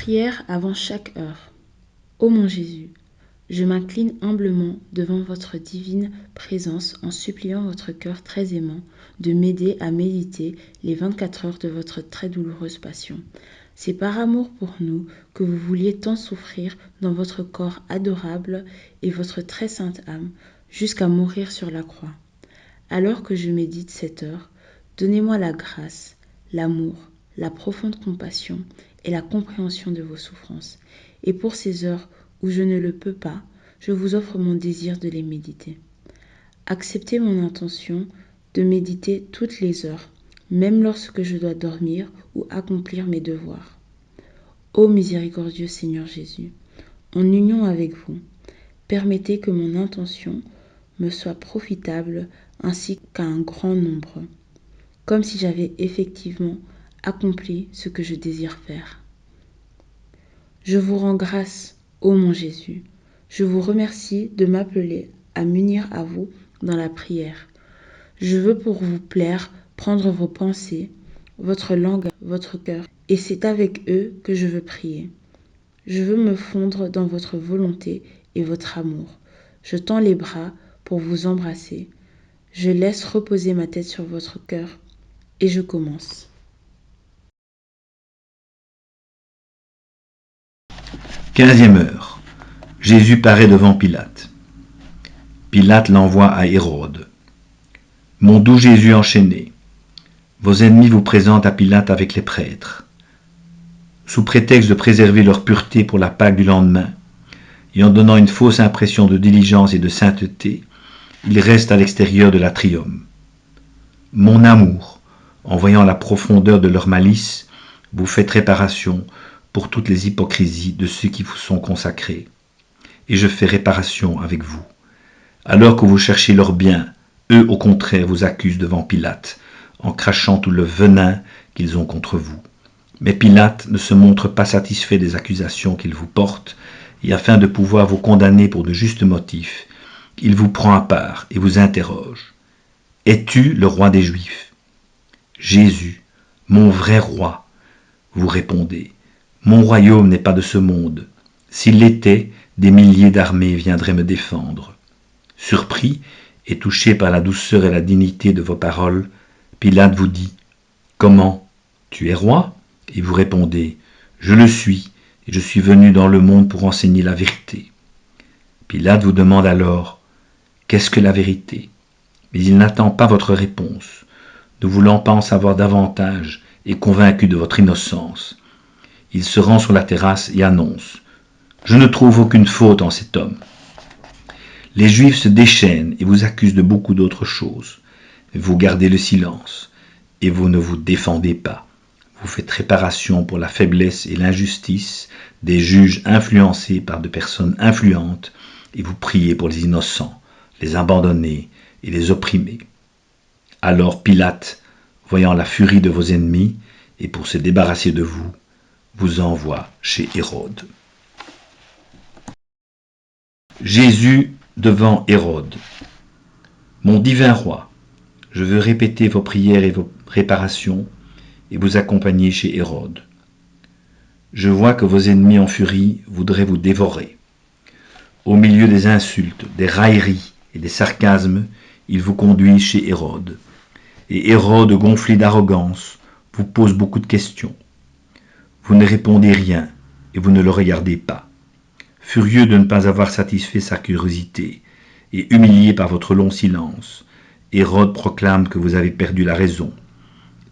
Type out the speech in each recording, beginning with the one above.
Prière avant chaque heure. Ô mon Jésus, je m'incline humblement devant votre divine présence en suppliant votre cœur très aimant de m'aider à méditer les 24 heures de votre très douloureuse passion. C'est par amour pour nous que vous vouliez tant souffrir dans votre corps adorable et votre très sainte âme jusqu'à mourir sur la croix. Alors que je médite cette heure, donnez-moi la grâce, l'amour, la profonde compassion et la compréhension de vos souffrances. Et pour ces heures où je ne le peux pas, je vous offre mon désir de les méditer. Acceptez mon intention de méditer toutes les heures, même lorsque je dois dormir ou accomplir mes devoirs. Ô miséricordieux Seigneur Jésus, en union avec vous, permettez que mon intention me soit profitable ainsi qu'à un grand nombre, comme si j'avais effectivement accompli ce que je désire faire. Je vous rends grâce, ô mon Jésus. Je vous remercie de m'appeler à m'unir à vous dans la prière. Je veux pour vous plaire prendre vos pensées, votre langue, votre cœur, et c'est avec eux que je veux prier. Je veux me fondre dans votre volonté et votre amour. Je tends les bras pour vous embrasser. Je laisse reposer ma tête sur votre cœur et je commence. 15e heure. Jésus paraît devant Pilate. Pilate l'envoie à Hérode. Mon doux Jésus enchaîné, vos ennemis vous présentent à Pilate avec les prêtres. Sous prétexte de préserver leur pureté pour la Pâque du lendemain, et en donnant une fausse impression de diligence et de sainteté, ils restent à l'extérieur de l'atrium. Mon amour, en voyant la profondeur de leur malice, vous faites réparation pour toutes les hypocrisies de ceux qui vous sont consacrés. Et je fais réparation avec vous. Alors que vous cherchez leur bien, eux au contraire vous accusent devant Pilate, en crachant tout le venin qu'ils ont contre vous. Mais Pilate ne se montre pas satisfait des accusations qu'ils vous portent, et afin de pouvoir vous condamner pour de justes motifs, il vous prend à part et vous interroge. Es-tu le roi des Juifs ? Jésus, mon vrai roi, vous répondez. Mon royaume n'est pas de ce monde. S'il l'était, des milliers d'armées viendraient me défendre. Surpris et touché par la douceur et la dignité de vos paroles, Pilate vous dit « Comment ? Tu es roi ?» Et vous répondez « Je le suis, et je suis venu dans le monde pour enseigner la vérité. » Pilate vous demande alors « Qu'est-ce que la vérité ?» Mais il n'attend pas votre réponse, ne voulant pas en savoir davantage et convaincu de votre innocence. Il se rend sur la terrasse et annonce « Je ne trouve aucune faute en cet homme. » Les Juifs se déchaînent et vous accusent de beaucoup d'autres choses. Vous gardez le silence et vous ne vous défendez pas. Vous faites réparation pour la faiblesse et l'injustice des juges influencés par de personnes influentes et vous priez pour les innocents, les abandonnés et les opprimés. Alors Pilate, voyant la furie de vos ennemis et pour se débarrasser de vous, vous envoie chez Hérode. Jésus devant Hérode. Mon divin roi, je veux répéter vos prières et vos réparations et vous accompagner chez Hérode. Je vois que vos ennemis en furie voudraient vous dévorer. Au milieu des insultes, des railleries et des sarcasmes, il vous conduit chez Hérode. Et Hérode, gonflé d'arrogance, vous pose beaucoup de questions. Vous ne répondez rien et vous ne le regardez pas. Furieux de ne pas avoir satisfait sa curiosité et humilié par votre long silence, Hérode proclame que vous avez perdu la raison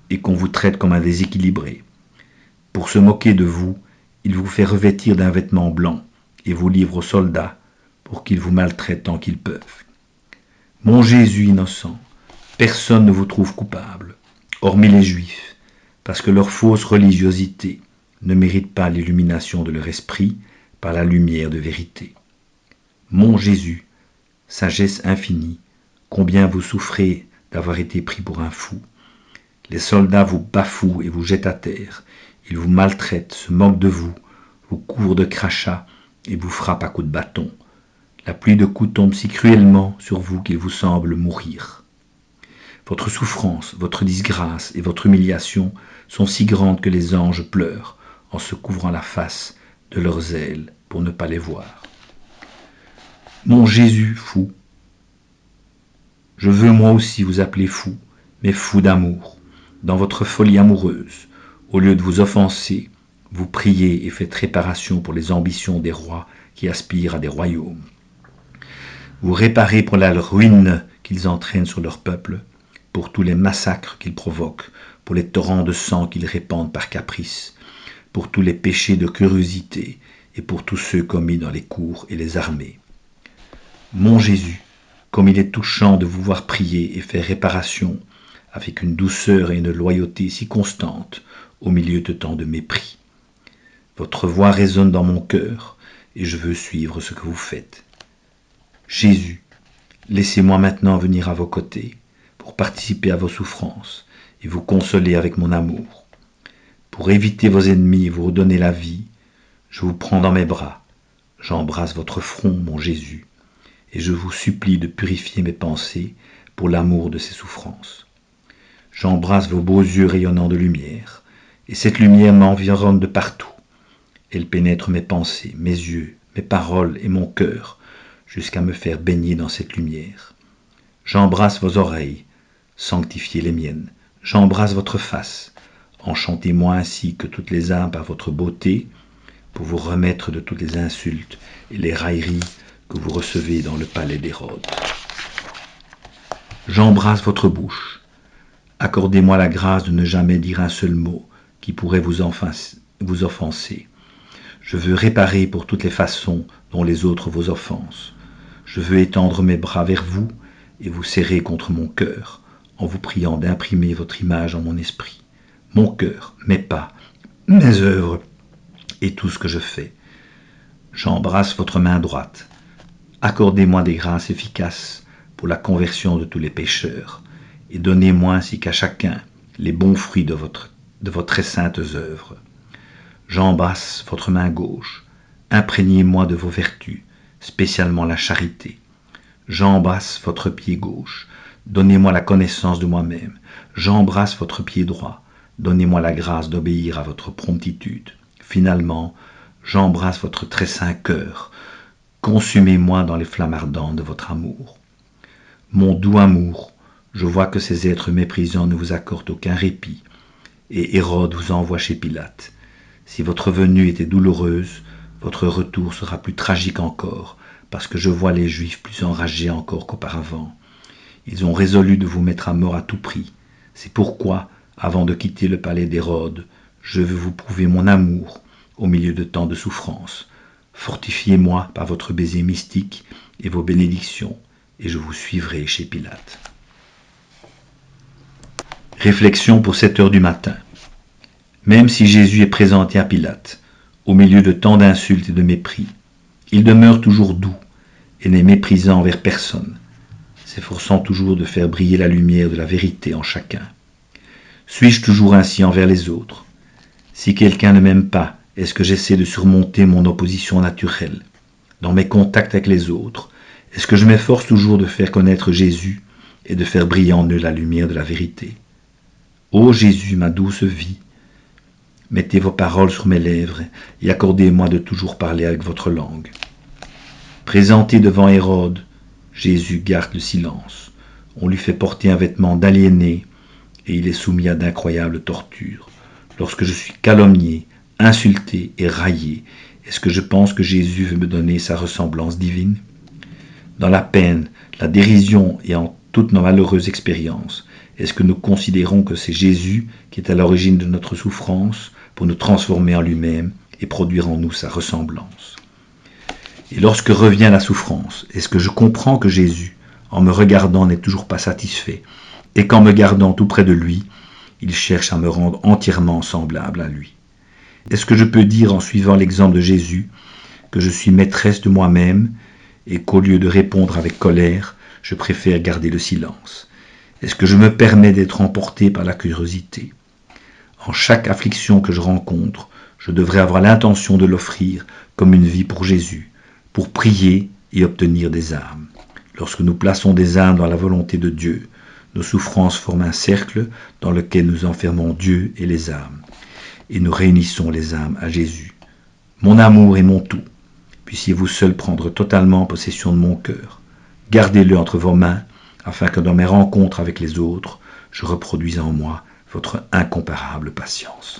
et qu'on vous traite comme un déséquilibré. Pour se moquer de vous, il vous fait revêtir d'un vêtement blanc et vous livre aux soldats pour qu'ils vous maltraitent tant qu'ils peuvent. Mon Jésus innocent, personne ne vous trouve coupable, hormis les Juifs, parce que leur fausse religiosité ne mérite pas l'illumination de leur esprit par la lumière de vérité. Mon Jésus, sagesse infinie, combien vous souffrez d'avoir été pris pour un fou. Les soldats vous bafouent et vous jettent à terre. Ils vous maltraitent, se moquent de vous, vous couvrent de crachats et vous frappent à coups de bâton. La pluie de coups tombe si cruellement sur vous qu'il vous semble mourir. Votre souffrance, votre disgrâce et votre humiliation sont si grandes que les anges pleurent, en se couvrant la face de leurs ailes pour ne pas les voir. Mon Jésus fou, je veux moi aussi vous appeler fou, mais fou d'amour. Dans votre folie amoureuse, au lieu de vous offenser, vous priez et faites réparation pour les ambitions des rois qui aspirent à des royaumes. Vous réparez pour la ruine qu'ils entraînent sur leur peuple, pour tous les massacres qu'ils provoquent, pour les torrents de sang qu'ils répandent par caprice, pour tous les péchés de curiosité et pour tous ceux commis dans les cours et les armées. Mon Jésus, comme il est touchant de vous voir prier et faire réparation avec une douceur et une loyauté si constantes au milieu de tant de mépris. Votre voix résonne dans mon cœur et je veux suivre ce que vous faites. Jésus, laissez-moi maintenant venir à vos côtés pour participer à vos souffrances et vous consoler avec mon amour. Pour éviter vos ennemis et vous redonner la vie, je vous prends dans mes bras, j'embrasse votre front, mon Jésus, et je vous supplie de purifier mes pensées pour l'amour de ces souffrances. J'embrasse vos beaux yeux rayonnants de lumière, et cette lumière m'environne de partout. Elle pénètre mes pensées, mes yeux, mes paroles et mon cœur, jusqu'à me faire baigner dans cette lumière. J'embrasse vos oreilles, sanctifiez les miennes. J'embrasse votre face, enchantez-moi ainsi que toutes les âmes par votre beauté, pour vous remettre de toutes les insultes et les railleries que vous recevez dans le palais d'Hérode. J'embrasse votre bouche. Accordez-moi la grâce de ne jamais dire un seul mot qui pourrait vous offenser. Je veux réparer pour toutes les façons dont les autres vous offensent. Je veux étendre mes bras vers vous et vous serrer contre mon cœur, en vous priant d'imprimer votre image en mon esprit, mon cœur, mes pas, mes œuvres et tout ce que je fais. J'embrasse votre main droite. Accordez-moi des grâces efficaces pour la conversion de tous les pécheurs, et donnez-moi ainsi qu'à chacun les bons fruits de vos très saintes œuvres. J'embrasse votre main gauche. Imprégnez-moi de vos vertus, spécialement la charité. J'embrasse votre pied gauche. Donnez-moi la connaissance de moi-même. J'embrasse votre pied droit. Donnez-moi la grâce d'obéir à votre promptitude. Finalement, j'embrasse votre très saint cœur. Consumez-moi dans les flammes ardentes de votre amour. Mon doux amour, je vois que ces êtres méprisants ne vous accordent aucun répit, et Hérode vous envoie chez Pilate. Si votre venue était douloureuse, votre retour sera plus tragique encore, parce que je vois les Juifs plus enragés encore qu'auparavant. Ils ont résolu de vous mettre à mort à tout prix. C'est pourquoi, avant de quitter le palais d'Hérode, je veux vous prouver mon amour au milieu de tant de souffrances. Fortifiez-moi par votre baiser mystique et vos bénédictions, et je vous suivrai chez Pilate. Réflexion pour 7 heures du matin. Même si Jésus est présenté à Pilate, au milieu de tant d'insultes et de mépris, il demeure toujours doux et n'est méprisant envers personne, s'efforçant toujours de faire briller la lumière de la vérité en chacun. Suis-je toujours ainsi envers les autres? Si quelqu'un ne m'aime pas, est-ce que j'essaie de surmonter mon opposition naturelle? Dans mes contacts avec les autres, est-ce que je m'efforce toujours de faire connaître Jésus et de faire briller en eux la lumière de la vérité? Ô Jésus, ma douce vie, mettez vos paroles sur mes lèvres et accordez-moi de toujours parler avec votre langue. Présenté devant Hérode, Jésus garde le silence. On lui fait porter un vêtement d'aliéné et il est soumis à d'incroyables tortures. Lorsque je suis calomnié, insulté et raillé, est-ce que je pense que Jésus veut me donner sa ressemblance divine? Dans la peine, la dérision et en toutes nos malheureuses expériences, est-ce que nous considérons que c'est Jésus qui est à l'origine de notre souffrance pour nous transformer en lui-même et produire en nous sa ressemblance? Et lorsque revient la souffrance, est-ce que je comprends que Jésus, en me regardant, n'est toujours pas satisfait et qu'en me gardant tout près de lui, il cherche à me rendre entièrement semblable à lui? Est-ce que je peux dire en suivant l'exemple de Jésus que je suis maîtresse de moi-même et qu'au lieu de répondre avec colère, je préfère garder le silence? Est-ce que je me permets d'être emporté par la curiosité? En chaque affliction que je rencontre, je devrais avoir l'intention de l'offrir comme une vie pour Jésus, pour prier et obtenir des âmes. Lorsque nous plaçons des âmes dans la volonté de Dieu, nos souffrances forment un cercle dans lequel nous enfermons Dieu et les âmes. et nous réunissons les âmes à Jésus. Mon amour et mon tout, puissiez-vous seul prendre totalement possession de mon cœur. Gardez-le entre vos mains, afin que dans mes rencontres avec les autres, je reproduise en moi votre incomparable patience.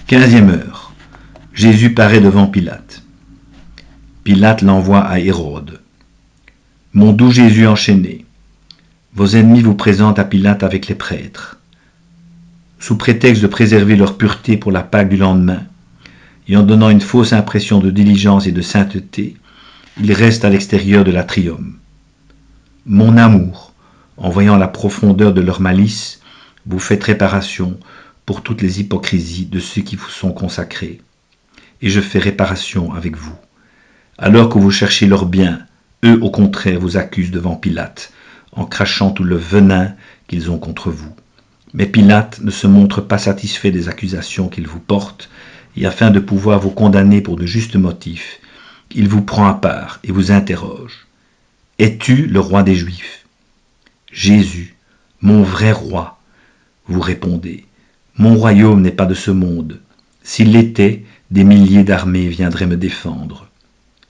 Quinzième heure. Jésus paraît devant Pilate. Pilate l'envoie à Hérode. Mon doux Jésus enchaîné, vos ennemis vous présentent à Pilate avec les prêtres. Sous prétexte de préserver leur pureté pour la Pâque du lendemain, et en donnant une fausse impression de diligence et de sainteté, ils restent à l'extérieur de l'atrium. Mon amour, en voyant la profondeur de leur malice, vous faites réparation pour toutes les hypocrisies de ceux qui vous sont consacrés. Et je fais réparation avec vous. Alors que vous cherchez leur bien, eux au contraire vous accusent devant Pilate, en crachant tout le venin qu'ils ont contre vous. Mais Pilate ne se montre pas satisfait des accusations qu'ils vous portent, et afin de pouvoir vous condamner pour de justes motifs, il vous prend à part et vous interroge. Es-tu le roi des Juifs ? Jésus, mon vrai roi, vous répondez. Mon royaume n'est pas de ce monde. S'il l'était, des milliers d'armées viendraient me défendre.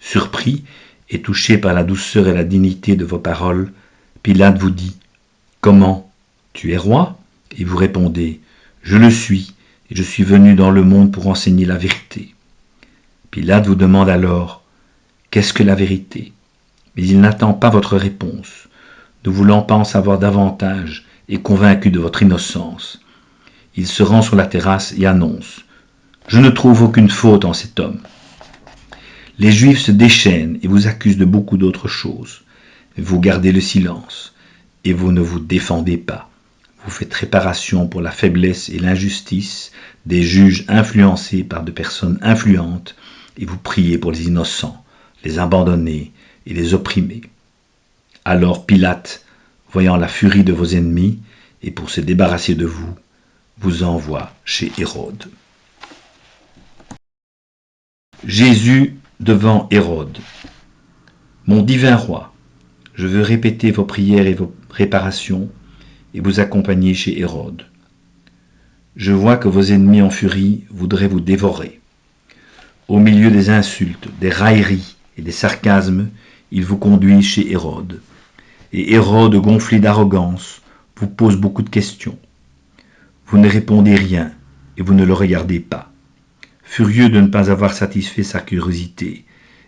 Surpris et touché par la douceur et la dignité de vos paroles, Pilate vous dit « Comment ? Tu es roi ?» Et vous répondez « Je le suis, et je suis venu dans le monde pour enseigner la vérité. » Pilate vous demande alors « Qu'est-ce que la vérité ?» Mais il n'attend pas votre réponse, ne voulant pas en savoir davantage et convaincu de votre innocence. Il se rend sur la terrasse et annonce « Je ne trouve aucune faute en cet homme. » Les Juifs se déchaînent et vous accusent de beaucoup d'autres choses. Vous gardez le silence et vous ne vous défendez pas. Vous faites réparation pour la faiblesse et l'injustice des juges influencés par de personnes influentes et vous priez pour les innocents, les abandonnés et les opprimés. Alors Pilate, voyant la furie de vos ennemis et pour se débarrasser de vous, vous envoie chez Hérode. Jésus devant Hérode. Mon divin roi, je veux répéter vos prières et vos réparations et vous accompagner chez Hérode. Je vois que vos ennemis en furie voudraient vous dévorer. Au milieu des insultes, des railleries et des sarcasmes, il vous conduit chez Hérode. Et Hérode, gonflé d'arrogance, vous pose beaucoup de questions. Vous ne répondez rien et vous ne le regardez pas. Furieux de ne pas avoir satisfait sa curiosité,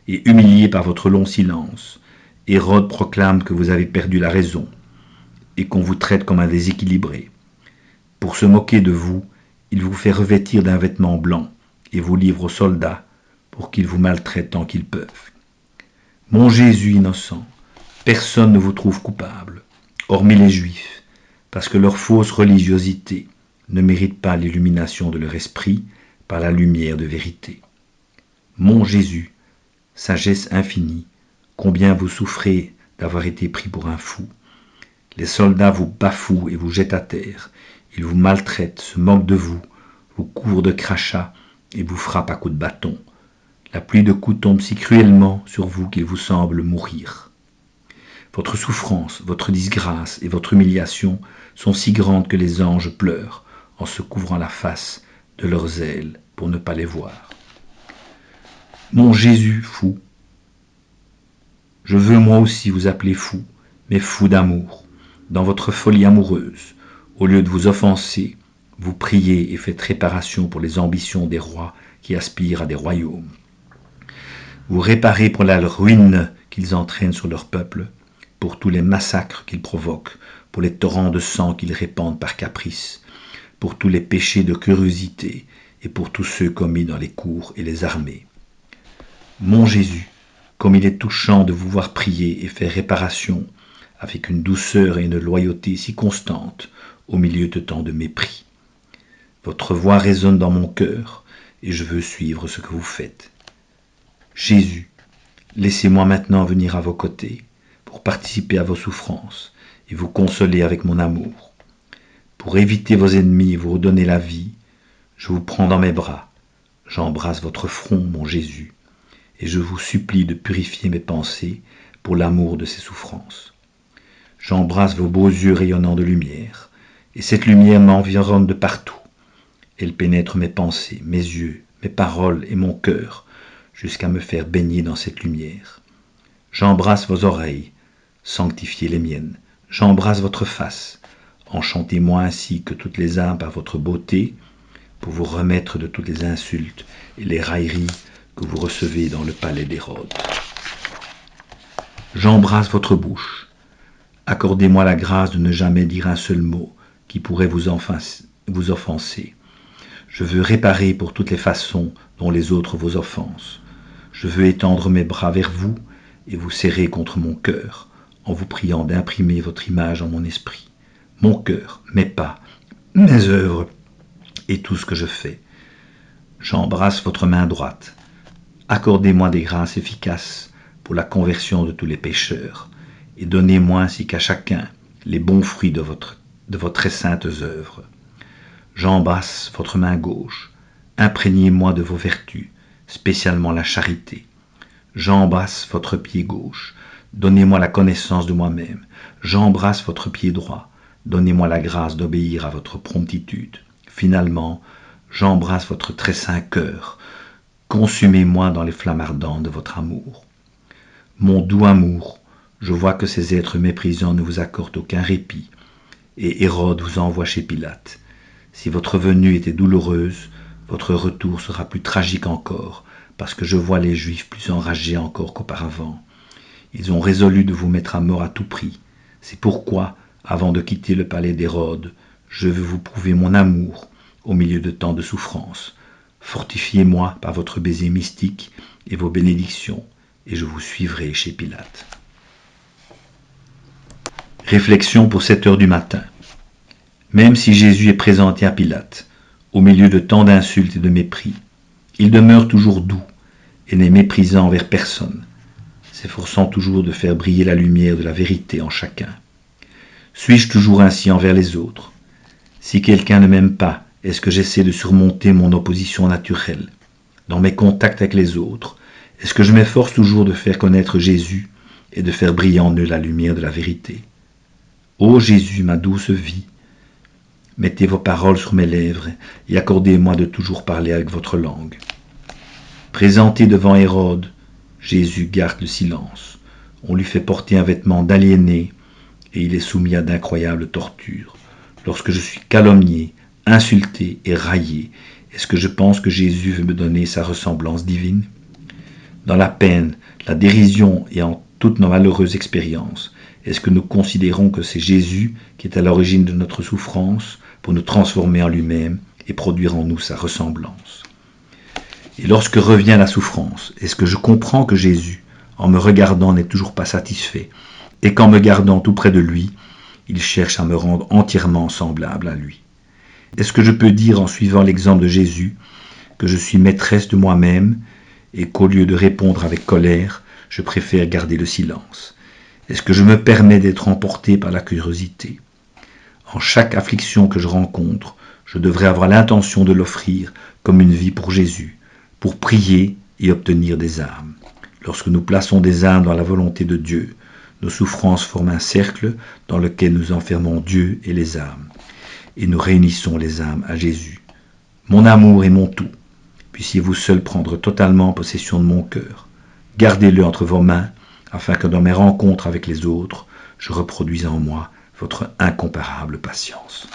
et humilié par votre long silence, Hérode proclame que vous avez perdu la raison, et qu'on vous traite comme un déséquilibré. Pour se moquer de vous, il vous fait revêtir d'un vêtement blanc, et vous livre aux soldats, pour qu'ils vous maltraitent tant qu'ils peuvent. Mon Jésus innocent, personne ne vous trouve coupable, hormis les Juifs, parce que leur fausse religiosité ne mérite pas l'illumination de leur esprit par la lumière de vérité. Mon Jésus, sagesse infinie, combien vous souffrez d'avoir été pris pour un fou. Les soldats vous bafouent et vous jettent à terre, ils vous maltraitent, se moquent de vous, vous couvrent de crachats et vous frappent à coups de bâton. La pluie de coups tombe si cruellement sur vous qu'il vous semble mourir. Votre souffrance, votre disgrâce et votre humiliation sont si grandes que les anges pleurent en se couvrant la face de leurs ailes pour ne pas les voir. Mon Jésus fou, je veux moi aussi vous appeler fou, mais fou d'amour. Dans votre folie amoureuse, au lieu de vous offenser, vous priez et faites réparation pour les ambitions des rois qui aspirent à des royaumes. Vous réparez pour la ruine qu'ils entraînent sur leur peuple, pour tous les massacres qu'ils provoquent, pour les torrents de sang qu'ils répandent par caprice, pour tous les péchés de curiosité et pour tous ceux commis dans les cours et les armées. Mon Jésus, comme il est touchant de vous voir prier et faire réparation avec une douceur et une loyauté si constantes au milieu de tant de mépris. Votre voix résonne dans mon cœur et je veux suivre ce que vous faites. Jésus, laissez-moi maintenant venir à vos côtés pour participer à vos souffrances et vous consoler avec mon amour. Pour éviter vos ennemis et vous redonner la vie, je vous prends dans mes bras, j'embrasse votre front, mon Jésus, et je vous supplie de purifier mes pensées pour l'amour de ces souffrances. J'embrasse vos beaux yeux rayonnants de lumière, et cette lumière m'environne de partout. Elle pénètre mes pensées, mes yeux, mes paroles et mon cœur, jusqu'à me faire baigner dans cette lumière. J'embrasse vos oreilles, sanctifiez les miennes. J'embrasse votre face, enchantez-moi ainsi que toutes les âmes par votre beauté, pour vous remettre de toutes les insultes et les railleries que vous recevez dans le palais d'Hérode. J'embrasse votre bouche. Accordez-moi la grâce de ne jamais dire un seul mot qui pourrait vous offenser. Je veux réparer pour toutes les façons dont les autres vous offensent. Je veux étendre mes bras vers vous et vous serrer contre mon cœur, en vous priant d'imprimer votre image en mon esprit, mon cœur, mes pas, mes œuvres et tout ce que je fais. J'embrasse votre main droite. Accordez-moi des grâces efficaces pour la conversion de tous les pécheurs, et donnez-moi ainsi qu'à chacun les bons fruits de vos très saintes œuvres. J'embrasse votre main gauche. Imprégnez-moi de vos vertus, spécialement la charité. J'embrasse votre pied gauche. Donnez-moi la connaissance de moi-même. J'embrasse votre pied droit. Donnez-moi la grâce d'obéir à votre promptitude. Finalement, j'embrasse votre très saint cœur. Consumez-moi dans les flammes ardentes de votre amour. Mon doux amour, je vois que ces êtres méprisants ne vous accordent aucun répit, et Hérode vous envoie chez Pilate. Si votre venue était douloureuse, votre retour sera plus tragique encore, parce que je vois les Juifs plus enragés encore qu'auparavant. Ils ont résolu de vous mettre à mort à tout prix. C'est pourquoi, avant de quitter le palais d'Hérode, je veux vous prouver mon amour au milieu de tant de souffrances. Fortifiez-moi par votre baiser mystique et vos bénédictions, et je vous suivrai chez Pilate. Réflexion pour 7 heures du matin. Même si Jésus est présenté à Pilate, au milieu de tant d'insultes et de mépris, il demeure toujours doux et n'est méprisant envers personne, s'efforçant toujours de faire briller la lumière de la vérité en chacun. Suis-je toujours ainsi envers les autres? Si quelqu'un ne m'aime pas, est-ce que j'essaie de surmonter mon opposition naturelle? Dans mes contacts avec les autres, est-ce que je m'efforce toujours de faire connaître Jésus et de faire briller en eux la lumière de la vérité? Ô Jésus, ma douce vie, mettez vos paroles sur mes lèvres et accordez-moi de toujours parler avec votre langue. Présenté devant Hérode, Jésus garde le silence. On lui fait porter un vêtement d'aliéné et il est soumis à d'incroyables tortures. Lorsque je suis calomnié, insulté et raillé, est-ce que je pense que Jésus veut me donner sa ressemblance divine? Dans la peine, la dérision et en toutes nos malheureuses expériences, est-ce que nous considérons que c'est Jésus qui est à l'origine de notre souffrance pour nous transformer en lui-même et produire en nous sa ressemblance? Et lorsque revient la souffrance, est-ce que je comprends que Jésus, en me regardant, n'est toujours pas satisfait et qu'en me gardant tout près de lui, il cherche à me rendre entièrement semblable à lui? Est-ce que je peux dire en suivant l'exemple de Jésus que je suis maîtresse de moi-même et qu'au lieu de répondre avec colère, je préfère garder le silence? Est-ce que je me permets d'être emporté par la curiosité? En chaque affliction que je rencontre, je devrais avoir l'intention de l'offrir comme une vie pour Jésus, pour prier et obtenir des âmes. Lorsque nous plaçons des âmes dans la volonté de Dieu, nos souffrances forment un cercle dans lequel nous enfermons Dieu et les âmes, et nous réunissons les âmes à Jésus. Mon amour est mon tout. Puissiez-vous seul prendre totalement possession de mon cœur. Gardez-le entre vos mains, afin que dans mes rencontres avec les autres, je reproduise en moi votre incomparable patience.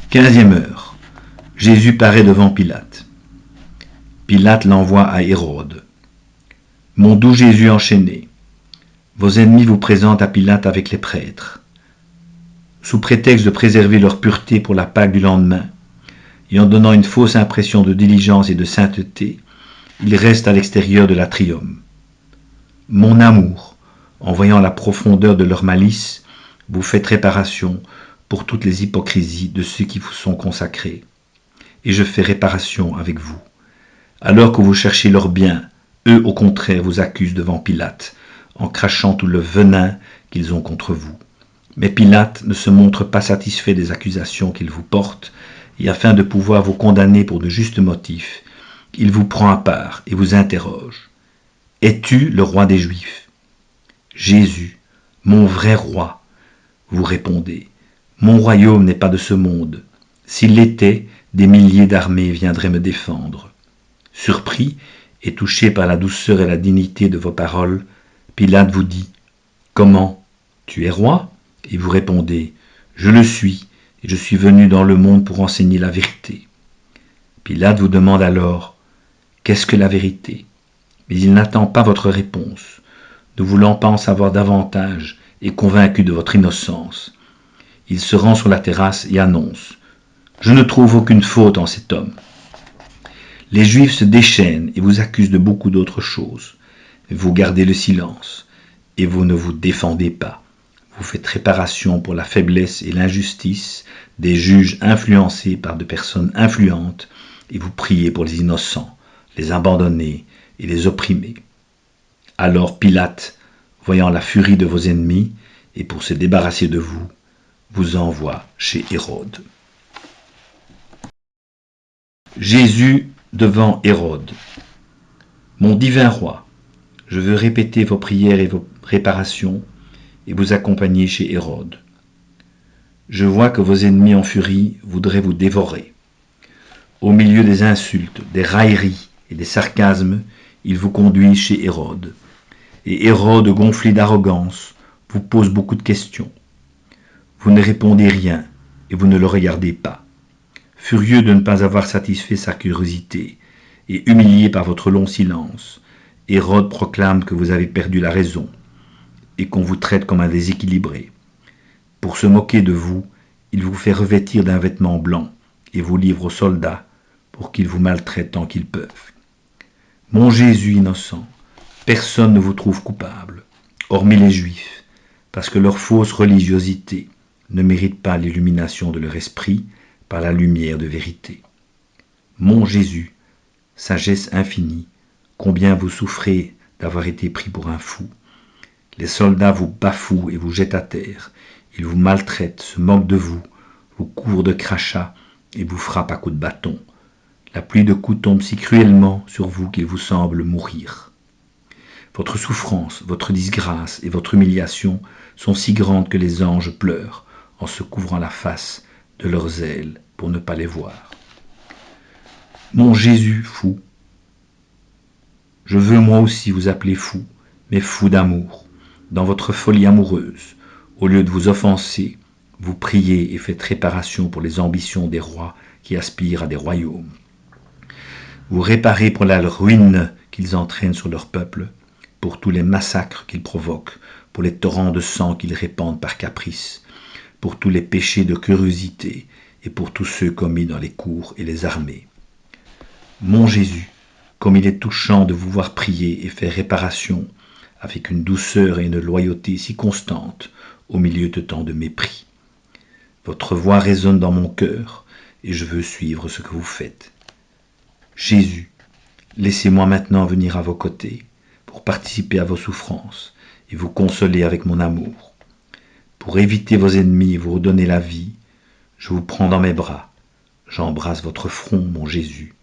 Quinzième heure. Jésus paraît devant Pilate. Pilate l'envoie à Hérode. Mon doux Jésus enchaîné, vos ennemis vous présentent à Pilate avec les prêtres. Sous prétexte de préserver leur pureté pour la Pâque du lendemain, et en donnant une fausse impression de diligence et de sainteté, ils restent à l'extérieur de l'atrium. Mon amour, en voyant la profondeur de leur malice, vous faites réparation pour toutes les hypocrisies de ceux qui vous sont consacrés. Et je fais réparation avec vous. Alors que vous cherchez leur bien, eux au contraire vous accusent devant Pilate, en crachant tout le venin qu'ils ont contre vous. Mais Pilate ne se montre pas satisfait des accusations qu'ils vous portent, et afin de pouvoir vous condamner pour de justes motifs, il vous prend à part et vous interroge. Es-tu le roi des Juifs? Jésus, mon vrai roi, vous répondez. Mon royaume n'est pas de ce monde. S'il l'était, des milliers d'armées viendraient me défendre. Surpris et touché par la douceur et la dignité de vos paroles, Pilate vous dit « Comment? Tu es roi ?» Et vous répondez « Je le suis, et je suis venu dans le monde pour enseigner la vérité. » Pilate vous demande alors « Qu'est-ce que la vérité ?» Mais il n'attend pas votre réponse. ne voulant pas en savoir davantage et convaincu de votre innocence. Il se rend sur la terrasse et annonce « Je ne trouve aucune faute en cet homme ». Les Juifs se déchaînent et vous accusent de beaucoup d'autres choses. Vous gardez le silence et vous ne vous défendez pas. Vous faites réparation pour la faiblesse et l'injustice des juges influencés par de personnes influentes et vous priez pour les innocents, les abandonnés et les opprimés. Alors Pilate, voyant la furie de vos ennemis et pour se débarrasser de vous, vous envoie chez Hérode. Jésus devant Hérode. Mon divin roi, je veux répéter vos prières et vos réparations et vous accompagner chez Hérode. Je vois que vos ennemis en furie voudraient vous dévorer. Au milieu des insultes, des railleries et des sarcasmes, ils vous conduisent chez Hérode. Et Hérode, gonflé d'arrogance, vous pose beaucoup de questions. Vous ne répondez rien et vous ne le regardez pas. Furieux de ne pas avoir satisfait sa curiosité et humilié par votre long silence, Hérode proclame que vous avez perdu la raison et qu'on vous traite comme un déséquilibré. Pour se moquer de vous, il vous fait revêtir d'un vêtement blanc et vous livre aux soldats pour qu'ils vous maltraitent tant qu'ils peuvent. Mon Jésus innocent, personne ne vous trouve coupable, hormis les Juifs, parce que leur fausse religiosité ne mérite pas l'illumination de leur esprit par la lumière de vérité. Mon Jésus, sagesse infinie, combien vous souffrez d'avoir été pris pour un fou. Les soldats vous bafouent et vous jettent à terre. Ils vous maltraitent, se moquent de vous, vous couvrent de crachats et vous frappent à coups de bâton. La pluie de coups tombe si cruellement sur vous qu'il vous semble mourir. Votre souffrance, votre disgrâce et votre humiliation sont si grandes que les anges pleurent en se couvrant la face de leurs ailes pour ne pas les voir. Mon Jésus fou, je veux moi aussi vous appeler fou, mais fou d'amour. Dans votre folie amoureuse, au lieu de vous offenser, vous priez et faites réparation pour les ambitions des rois qui aspirent à des royaumes. Vous réparez pour la ruine qu'ils entraînent sur leur peuple, pour tous les massacres qu'ils provoquent, pour les torrents de sang qu'ils répandent par caprice, pour tous les péchés de curiosité et pour tous ceux commis dans les cours et les armées. Mon Jésus, comme il est touchant de vous voir prier et faire réparation avec une douceur et une loyauté si constantes au milieu de tant de mépris. Votre voix résonne dans mon cœur et je veux suivre ce que vous faites. Jésus, laissez-moi maintenant venir à vos côtés pour participer à vos souffrances et vous consoler avec mon amour. Pour éviter vos ennemis et vous redonner la vie, je vous prends dans mes bras, j'embrasse votre front, mon Jésus,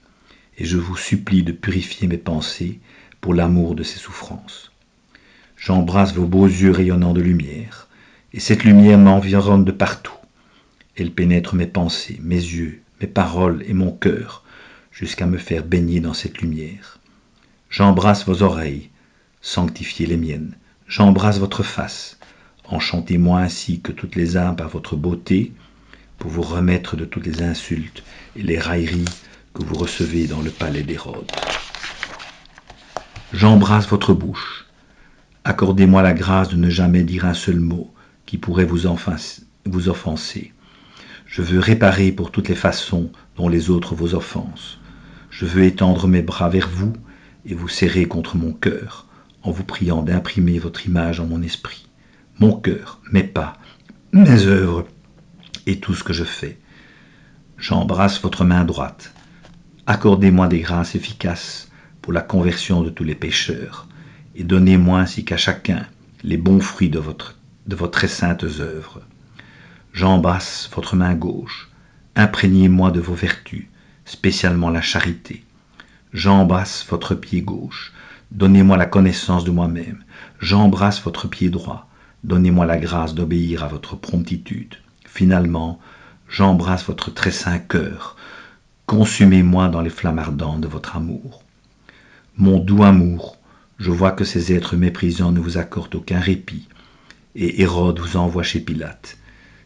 et je vous supplie de purifier mes pensées pour l'amour de ces souffrances. J'embrasse vos beaux yeux rayonnants de lumière, et cette lumière m'environne de partout. Elle pénètre mes pensées, mes yeux, mes paroles et mon cœur, jusqu'à me faire baigner dans cette lumière. J'embrasse vos oreilles, sanctifiez les miennes. J'embrasse votre face, enchantez-moi ainsi que toutes les âmes par votre beauté, pour vous remettre de toutes les insultes et les railleries que vous recevez dans le palais d'Hérode. J'embrasse votre bouche. Accordez-moi la grâce de ne jamais dire un seul mot qui pourrait vous offenser. Je veux réparer pour toutes les façons dont les autres vous offensent. Je veux étendre mes bras vers vous et vous serrer contre mon cœur, en vous priant d'imprimer votre image en mon esprit, mon cœur, mes pas, mes œuvres et tout ce que je fais. J'embrasse votre main droite. Accordez-moi des grâces efficaces pour la conversion de tous les pécheurs, et donnez-moi ainsi qu'à chacun les bons fruits de vos très saintes œuvres. J'embrasse votre main gauche. Imprégnez-moi de vos vertus, spécialement la charité. J'embrasse votre pied gauche. Donnez-moi la connaissance de moi-même. J'embrasse votre pied droit. Donnez-moi la grâce d'obéir à votre promptitude. Finalement, j'embrasse votre très saint cœur. Consumez-moi dans les flammes ardentes de votre amour. Mon doux amour, je vois que ces êtres méprisants ne vous accordent aucun répit, et Hérode vous envoie chez Pilate.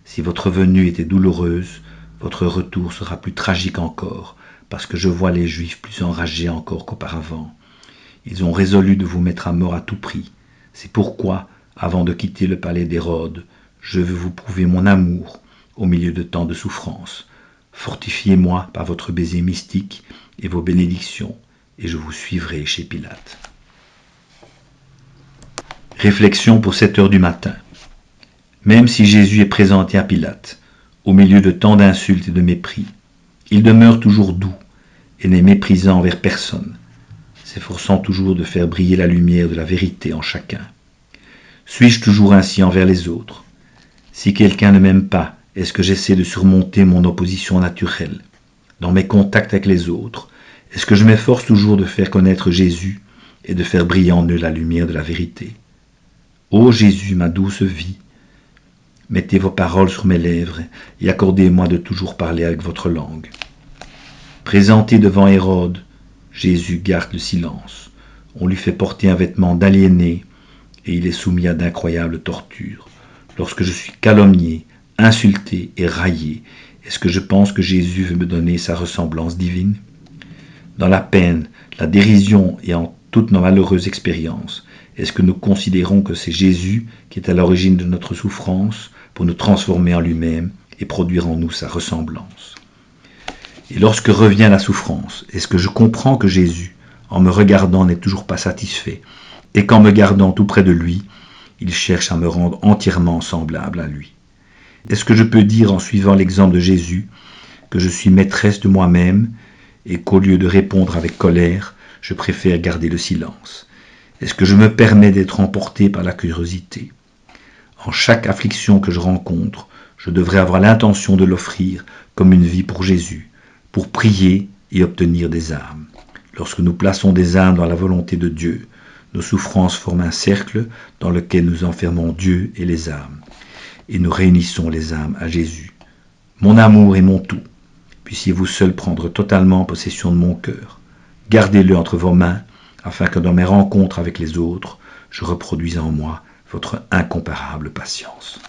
Si votre venue était douloureuse, votre retour sera plus tragique encore, parce que je vois les Juifs plus enragés encore qu'auparavant. Ils ont résolu de vous mettre à mort à tout prix. C'est pourquoi, avant de quitter le palais d'Hérode, je veux vous prouver mon amour au milieu de tant de souffrances. Fortifiez-moi par votre baiser mystique et vos bénédictions, et je vous suivrai chez Pilate. Réflexion pour 7 heures du matin. Même si Jésus est présenté à Pilate, au milieu de tant d'insultes et de mépris, il demeure toujours doux et n'est méprisant envers personne, s'efforçant toujours de faire briller la lumière de la vérité en chacun. Suis-je toujours ainsi envers les autres? Si quelqu'un ne m'aime pas, est-ce que j'essaie de surmonter mon opposition naturelle? Dans mes contacts avec les autres, est-ce que je m'efforce toujours de faire connaître Jésus et de faire briller en eux la lumière de la vérité? Ô Jésus, ma douce vie, mettez vos paroles sur mes lèvres et accordez-moi de toujours parler avec votre langue. Présenté devant Hérode, Jésus garde le silence. On lui fait porter un vêtement d'aliéné et il est soumis à d'incroyables tortures. Lorsque je suis calomnié, insulté et raillé, est-ce que je pense que Jésus veut me donner sa ressemblance divine? Dans la peine, la dérision et en toutes nos malheureuses expériences, est-ce que nous considérons que c'est Jésus qui est à l'origine de notre souffrance pour nous transformer en lui-même et produire en nous sa ressemblance? Et lorsque revient la souffrance, est-ce que je comprends que Jésus, en me regardant, n'est toujours pas satisfait et qu'en me gardant tout près de lui, il cherche à me rendre entièrement semblable à lui? Est-ce que je peux dire en suivant l'exemple de Jésus que je suis maîtresse de moi-même et qu'au lieu de répondre avec colère, je préfère garder le silence? Est-ce que je me permets d'être emporté par la curiosité? En chaque affliction que je rencontre, je devrais avoir l'intention de l'offrir comme une vie pour Jésus, pour prier et obtenir des âmes. Lorsque nous plaçons des âmes dans la volonté de Dieu, nos souffrances forment un cercle dans lequel nous enfermons Dieu et les âmes, et nous réunissons les âmes à Jésus. Mon amour est mon tout. Puissiez-vous seul prendre totalement possession de mon cœur. Gardez-le entre vos mains, afin que dans mes rencontres avec les autres, je reproduise en moi votre incomparable patience.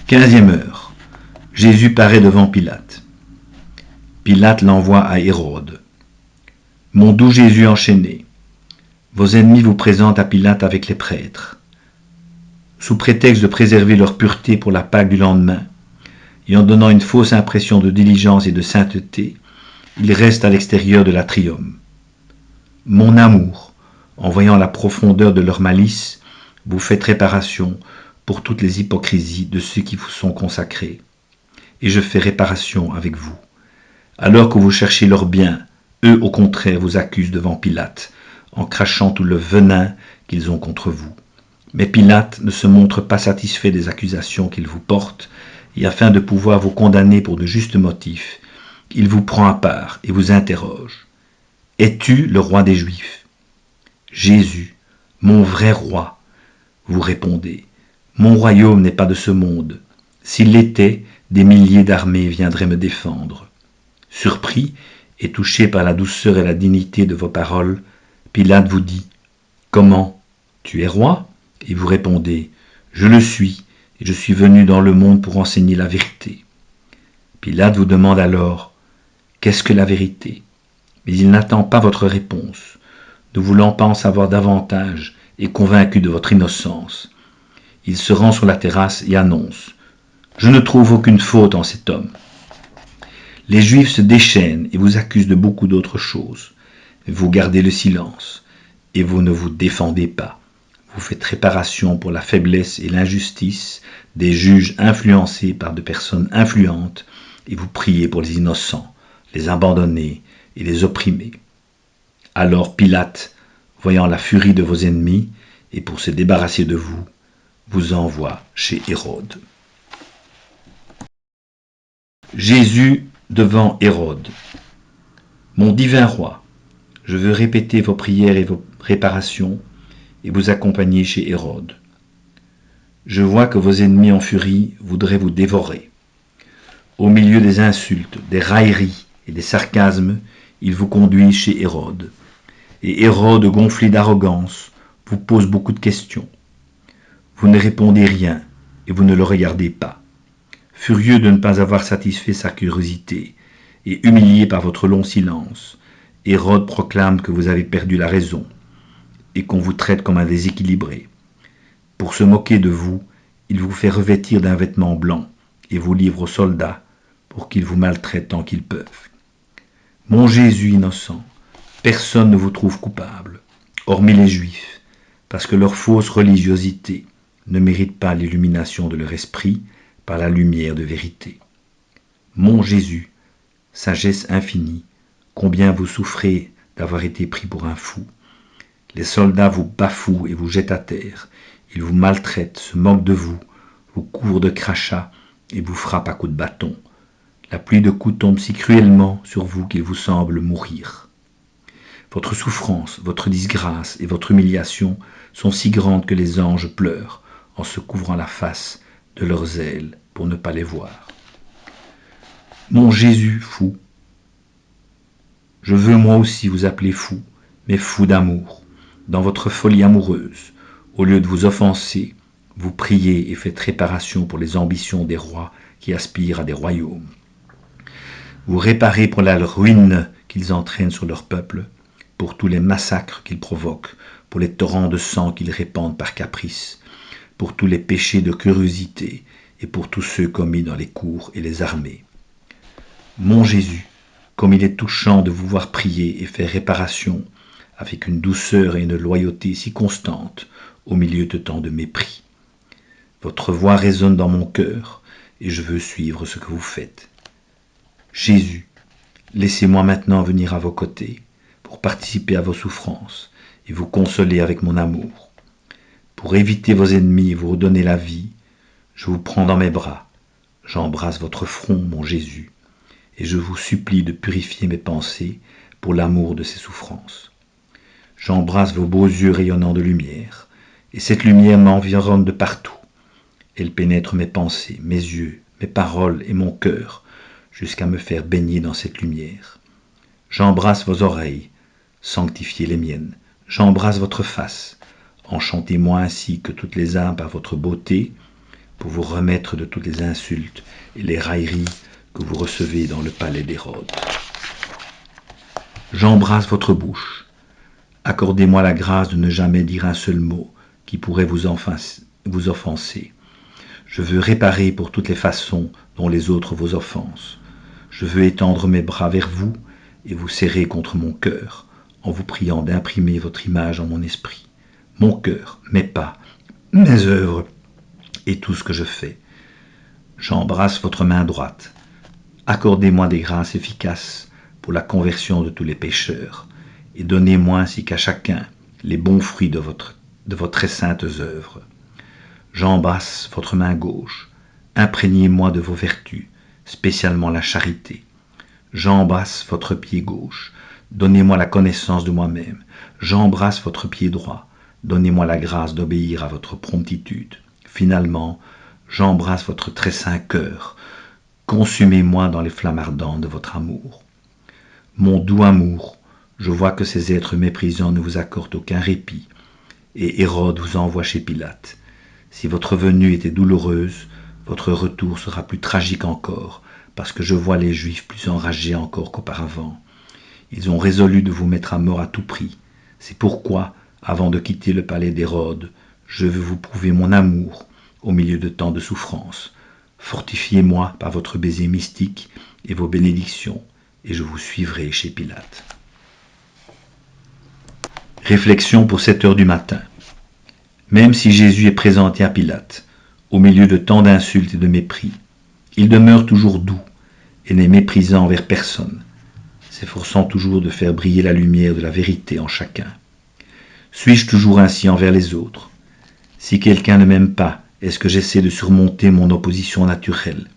Quinzième heure. Jésus paraît devant Pilate. Pilate l'envoie à Hérode. Mon doux Jésus enchaîné, Vos ennemis vous présentent à Pilate avec les prêtres. Sous prétexte de préserver leur pureté pour la Pâque du lendemain, et en donnant une fausse impression de diligence et de sainteté, ils restent à l'extérieur de l'atrium. Mon amour, en voyant la profondeur de leur malice, vous faites réparation pour toutes les hypocrisies de ceux qui vous sont consacrés. Et je fais réparation avec vous. Alors que vous cherchez leur bien, eux au contraire vous accusent devant Pilate, en crachant tout le venin qu'ils ont contre vous. Mais Pilate ne se montre pas satisfait des accusations qu'ils vous portent, et afin de pouvoir vous condamner pour de justes motifs, il vous prend à part et vous interroge. Es-tu le roi des Juifs ? Jésus, mon vrai roi, vous répondez. Mon royaume n'est pas de ce monde. S'il l'était, des milliers d'armées viendraient me défendre. Surpris et touché par la douceur et la dignité de vos paroles, Pilate vous dit « Comment ? Tu es roi ?» Et vous répondez « Je le suis, et je suis venu dans le monde pour enseigner la vérité. » Pilate vous demande alors « Qu'est-ce que la vérité ?» Mais il n'attend pas votre réponse. Ne voulant pas en savoir davantage et convaincu de votre innocence, il se rend sur la terrasse et annonce « Je ne trouve aucune faute en cet homme. » Les Juifs se déchaînent et vous accusent de beaucoup d'autres choses. Vous gardez le silence et vous ne vous défendez pas. Vous faites réparation pour la faiblesse et l'injustice des juges influencés par de personnes influentes et vous priez pour les innocents, les abandonnés et les opprimés. Alors Pilate, voyant la furie de vos ennemis et pour se débarrasser de vous, vous envoie chez Hérode. Jésus devant Hérode. Mon divin roi, je veux répéter vos prières et vos réparations et vous accompagner chez Hérode. Je vois que vos ennemis en furie voudraient vous dévorer. Au milieu des insultes, des railleries et des sarcasmes, ils vous conduisent chez Hérode. Et Hérode, gonflé d'arrogance, vous pose beaucoup de questions. Vous ne répondez rien et vous ne le regardez pas. Furieux de ne pas avoir satisfait sa curiosité et humilié par votre long silence, Hérode proclame que vous avez perdu la raison et qu'on vous traite comme un déséquilibré. Pour se moquer de vous, il vous fait revêtir d'un vêtement blanc et vous livre aux soldats pour qu'ils vous maltraitent tant qu'ils peuvent. Mon Jésus innocent, personne ne vous trouve coupable, hormis les Juifs, parce que leur fausse religiosité ne mérite pas l'illumination de leur esprit par la lumière de vérité. Mon Jésus, sagesse infinie, combien vous souffrez d'avoir été pris pour un fou. Les soldats vous bafouent et vous jettent à terre. Ils vous maltraitent, se moquent de vous, vous couvrent de crachats et vous frappent à coups de bâton. La pluie de coups tombe si cruellement sur vous qu'il vous semble mourir. Votre souffrance, votre disgrâce et votre humiliation sont si grandes que les anges pleurent en se couvrant la face de leurs ailes pour ne pas les voir. Mon Jésus fou, je veux moi aussi vous appeler fou, mais fou d'amour. Dans votre folie amoureuse, au lieu de vous offenser, vous priez et faites réparation pour les ambitions des rois qui aspirent à des royaumes. Vous réparez pour la ruine qu'ils entraînent sur leur peuple, pour tous les massacres qu'ils provoquent, pour les torrents de sang qu'ils répandent par caprice, pour tous les péchés de curiosité et pour tous ceux commis dans les cours et les armées. Mon Jésus, comme il est touchant de vous voir prier et faire réparation avec une douceur et une loyauté si constantes au milieu de tant de mépris. Votre voix résonne dans mon cœur et je veux suivre ce que vous faites. Jésus, laissez-moi maintenant venir à vos côtés pour participer à vos souffrances et vous consoler avec mon amour. Pour éviter vos ennemis et vous redonner la vie, je vous prends dans mes bras, j'embrasse votre front, mon Jésus, et je vous supplie de purifier mes pensées pour l'amour de ces souffrances. J'embrasse vos beaux yeux rayonnants de lumière, et cette lumière m'environne de partout. Elle pénètre mes pensées, mes yeux, mes paroles et mon cœur, jusqu'à me faire baigner dans cette lumière. J'embrasse vos oreilles, sanctifiez les miennes. J'embrasse votre face, enchantez-moi ainsi que toutes les âmes par votre beauté, pour vous remettre de toutes les insultes et les railleries que vous recevez dans le palais d'Hérode. J'embrasse votre bouche, Accordez-moi la grâce de ne jamais dire un seul mot qui pourrait vous offenser. Je veux réparer pour toutes les façons dont les autres vous offensent. Je veux étendre mes bras vers vous et vous serrer contre mon cœur, en vous priant d'imprimer votre image en mon esprit. Mon cœur, mes pas, mes œuvres et tout ce que je fais. J'embrasse votre main droite. Accordez-moi des grâces efficaces pour la conversion de tous les pécheurs, et donnez-moi ainsi qu'à chacun les bons fruits de vos très saintes œuvres. J'embrasse votre main gauche. Imprégnez-moi de vos vertus, spécialement la charité. J'embrasse votre pied gauche. Donnez-moi la connaissance de moi-même. J'embrasse votre pied droit. Donnez-moi la grâce d'obéir à votre promptitude. Finalement, j'embrasse votre très saint cœur. Consumez-moi dans les flammes ardentes de votre amour. Mon doux amour, je vois que ces êtres méprisants ne vous accordent aucun répit, et Hérode vous envoie chez Pilate. Si votre venue était douloureuse, votre retour sera plus tragique encore, parce que je vois les Juifs plus enragés encore qu'auparavant. Ils ont résolu de vous mettre à mort à tout prix. C'est pourquoi, avant de quitter le palais d'Hérode, je veux vous prouver mon amour au milieu de tant de souffrances. Fortifiez-moi par votre baiser mystique et vos bénédictions, et je vous suivrai chez Pilate. Réflexion pour 7 heures du matin. Même si Jésus est présenté à Pilate, au milieu de tant d'insultes et de mépris, il demeure toujours doux et n'est méprisant envers personne, s'efforçant toujours de faire briller la lumière de la vérité en chacun. Suis-je toujours ainsi envers les autres? Si quelqu'un ne m'aime pas, est-ce que j'essaie de surmonter mon opposition naturelle?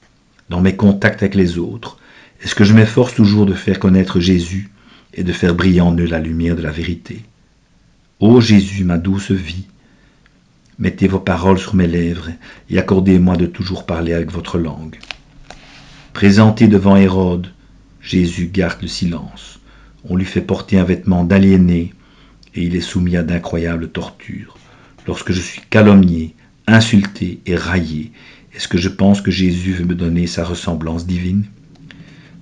Dans mes contacts avec les autres, est-ce que je m'efforce toujours de faire connaître Jésus et de faire briller en eux la lumière de la vérité? Ô Jésus, ma douce vie, mettez vos paroles sur mes lèvres et accordez-moi de toujours parler avec votre langue. Présenté devant Hérode, Jésus garde le silence. On lui fait porter un vêtement d'aliéné et il est soumis à d'incroyables tortures. Lorsque je suis calomnié, insulté et raillé, est-ce que je pense que Jésus veut me donner sa ressemblance divine?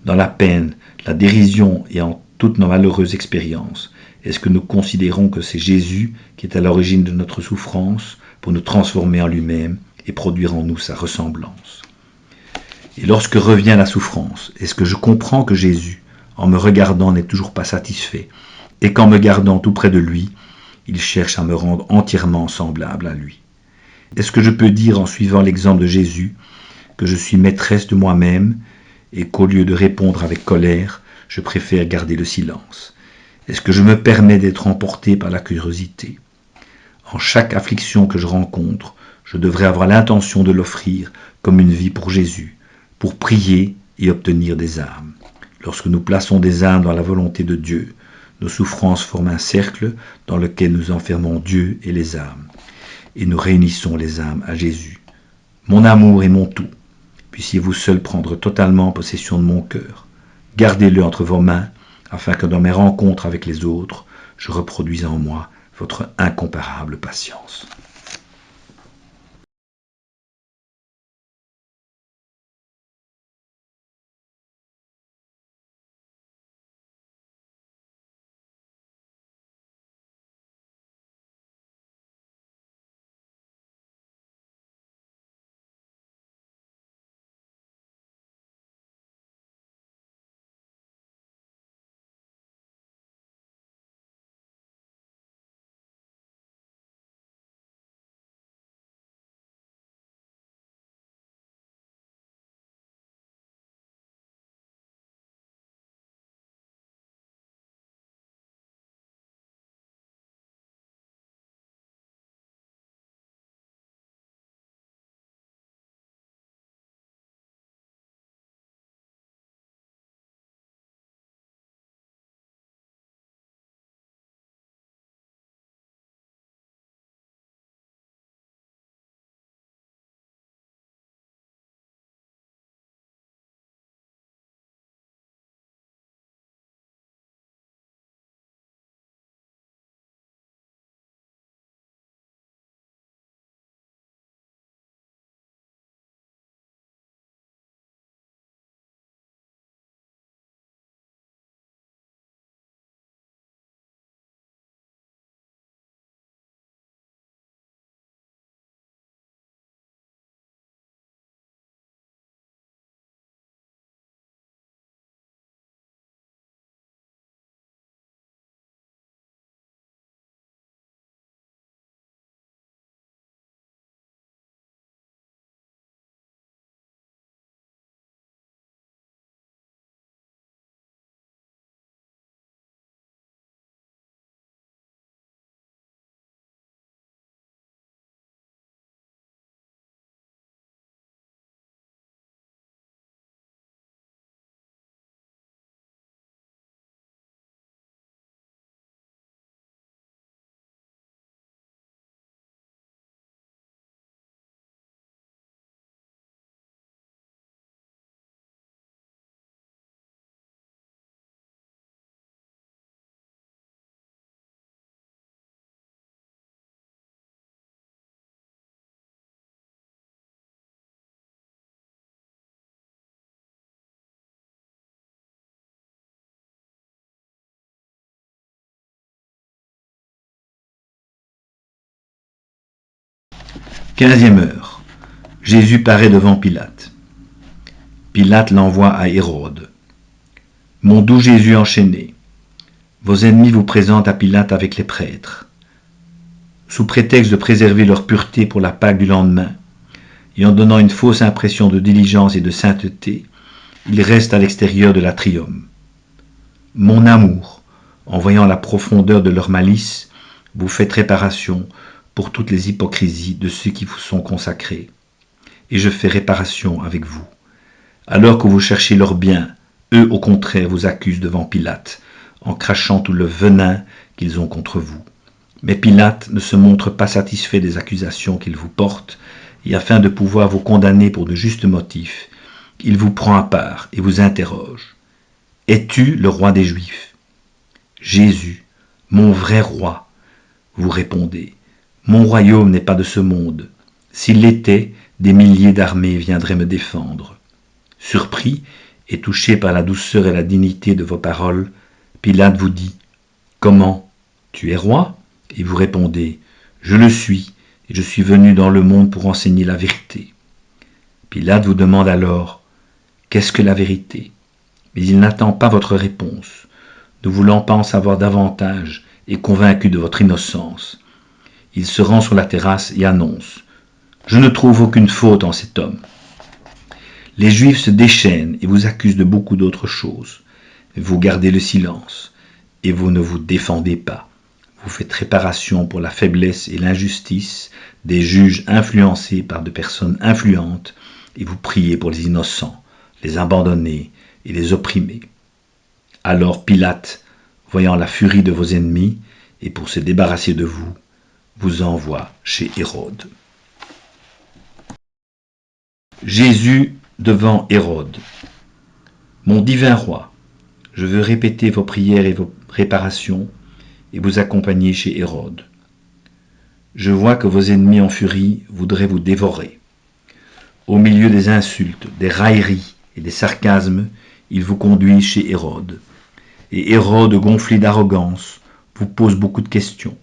Dans la peine, la dérision et en toutes nos malheureuses expériences, est-ce que nous considérons que c'est Jésus qui est à l'origine de notre souffrance pour nous transformer en lui-même et produire en nous sa ressemblance? Et lorsque revient la souffrance, est-ce que je comprends que Jésus, en me regardant, n'est toujours pas satisfait et qu'en me gardant tout près de lui, il cherche à me rendre entièrement semblable à lui? Est-ce que je peux dire en suivant l'exemple de Jésus que je suis maîtresse de moi-même et qu'au lieu de répondre avec colère, je préfère garder le silence? Est-ce que je me permets d'être emporté par la curiosité? En chaque affliction que je rencontre, je devrais avoir l'intention de l'offrir comme une vie pour Jésus, pour prier et obtenir des âmes. Lorsque nous plaçons des âmes dans la volonté de Dieu, nos souffrances forment un cercle dans lequel nous enfermons Dieu et les âmes, et nous réunissons les âmes à Jésus. Mon amour est mon tout. Puissiez-vous seul prendre totalement possession de mon cœur. Gardez-le entre vos mains, afin que dans mes rencontres avec les autres, je reproduise en moi votre incomparable patience. 15e heure. Jésus paraît devant Pilate. Pilate l'envoie à Hérode. Mon doux Jésus enchaîné, vos ennemis vous présentent à Pilate avec les prêtres. Sous prétexte de préserver leur pureté pour la Pâque du lendemain, et en donnant une fausse impression de diligence et de sainteté, ils restent à l'extérieur de l'atrium. Mon amour, en voyant la profondeur de leur malice, vous faites réparation pour toutes les hypocrisies de ceux qui vous sont consacrés. Et je fais réparation avec vous. Alors que vous cherchez leur bien, eux au contraire vous accusent devant Pilate, en crachant tout le venin qu'ils ont contre vous. Mais Pilate ne se montre pas satisfait des accusations qu'ils vous portent, et afin de pouvoir vous condamner pour de justes motifs, il vous prend à part et vous interroge. Es-tu le roi des Juifs ? Jésus, mon vrai roi, vous répondez. Mon royaume n'est pas de ce monde. S'il l'était, des milliers d'armées viendraient me défendre. Surpris et touché par la douceur et la dignité de vos paroles, Pilate vous dit « Comment ? Tu es roi ?» Et vous répondez « Je le suis, et je suis venu dans le monde pour enseigner la vérité. » Pilate vous demande alors « Qu'est-ce que la vérité ?» Mais il n'attend pas votre réponse, ne voulant pas en savoir davantage et convaincu de votre innocence. Il se rend sur la terrasse et annonce « Je ne trouve aucune faute en cet homme. » Les Juifs se déchaînent et vous accusent de beaucoup d'autres choses. Vous gardez le silence et vous ne vous défendez pas. Vous faites réparation pour la faiblesse et l'injustice des juges influencés par de personnes influentes et vous priez pour les innocents, les abandonnés et les opprimés. Alors Pilate, voyant la furie de vos ennemis et pour se débarrasser de vous, vous envoie chez Hérode. Jésus devant Hérode. Mon divin roi, je veux répéter vos prières et vos réparations et vous accompagner chez Hérode. Je vois que vos ennemis en furie voudraient vous dévorer. Au milieu des insultes, des railleries et des sarcasmes, il vous conduit chez Hérode. Et Hérode, gonflé d'arrogance, vous pose beaucoup de questions.